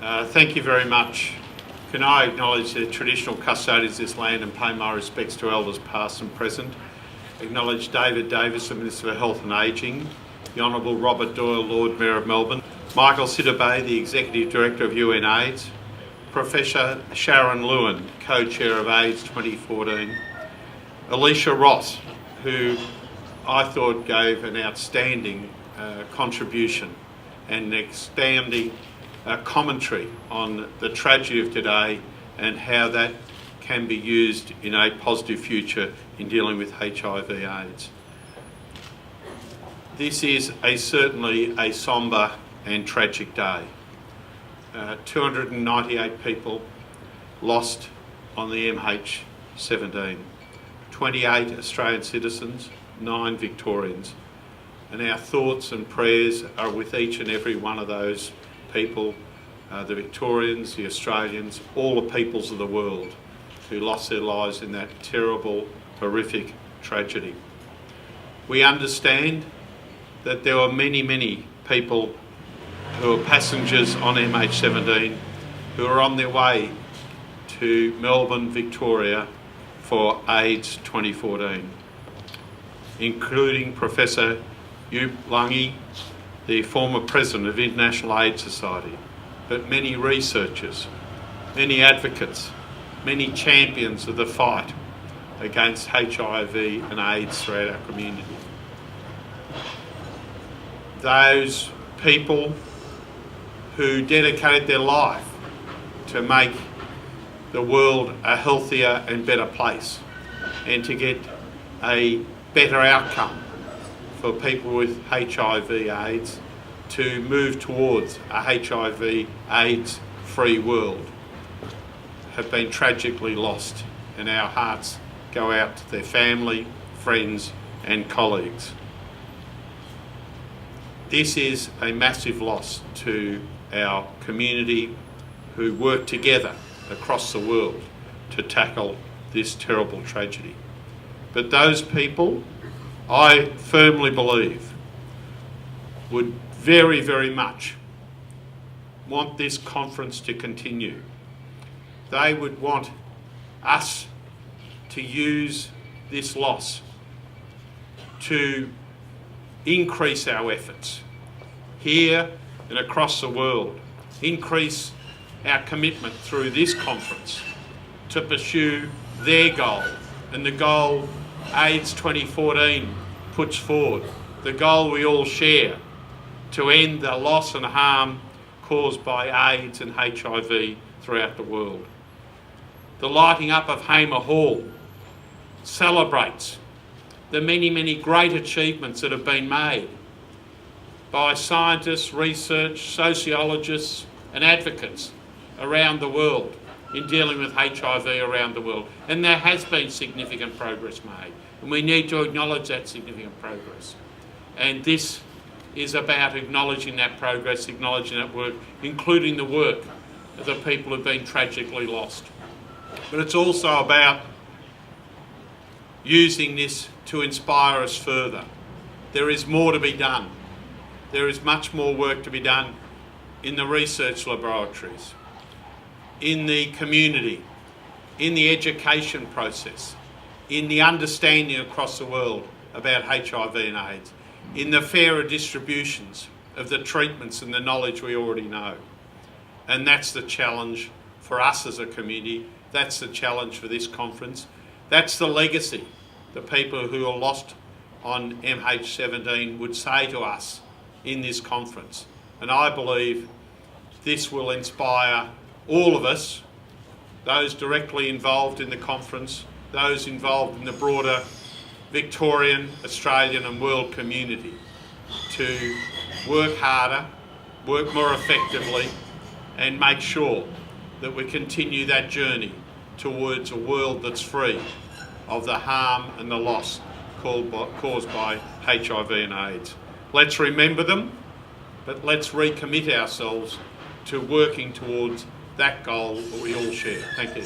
Thank you very much. Can I acknowledge the traditional custodians of this land and pay my respects to elders past and present. Acknowledge David Davis, the Minister for Health and Ageing, the Honourable Robert Doyle, Lord Mayor of Melbourne, Michael Sidibe, the Executive Director of UN AIDS, Professor Sharon Lewin, Co-Chair of AIDS 2014, Alicia Ross, who I thought gave an outstanding contribution and an outstanding commentary on the tragedy of today and how that can be used in a positive future in dealing with HIV/AIDS. This is certainly a sombre and tragic day. 298 people lost on the MH17, 28 Australian citizens, 9 Victorians, and our thoughts and prayers are with each and every one of those people, the Victorians, the Australians, all the peoples of the world who lost their lives in that terrible, horrific tragedy. We understand that there were many people who were passengers on MH17 who were on their way to Melbourne, Victoria for AIDS 2014, including Professor Yup Langi, the former president of International AIDS Society, but many researchers, many advocates, many champions of the fight against HIV and AIDS throughout our community. Those people who dedicated their life to make the world a healthier and better place and to get a better outcome for people with HIV/AIDS to move towards a HIV/AIDS free world have been tragically lost, and our hearts go out to their family, friends and colleagues. This is a massive loss to our community who work together across the world to tackle this terrible tragedy. But those people, I firmly believe, would very much want this conference to continue. They would want us to use this loss to increase our efforts here and across the world, increase our commitment through this conference to pursue their goal, and the goal AIDS 2014 puts forward, the goal we all share, to end the loss and harm caused by AIDS and HIV throughout the world. The lighting up of Hamer Hall celebrates the many great achievements that have been made by scientists, research, sociologists and advocates around the world in dealing with HIV around the world. And there has been significant progress made, and we need to acknowledge that significant progress. And this is about acknowledging that progress, acknowledging that work, including the work of the people who have been tragically lost. But it's also about using this to inspire us further. There is more to be done. There is much more work to be done in the research laboratories, in the community, in the education process, in the understanding across the world about HIV and AIDS, in the fairer distributions of the treatments and the knowledge we already know. And that's the challenge for us as a community. That's the challenge for this conference. That's the legacy the people who are lost on MH17 would say to us in this conference. And I believe this will inspire all of us, those directly involved in the conference, those involved in the broader Victorian, Australian and world community, to work harder, work more effectively and make sure that we continue that journey towards a world that's free of the harm and the loss caused by HIV and AIDS. Let's remember them, but let's recommit ourselves to working towards that goal that we all share. Thank you.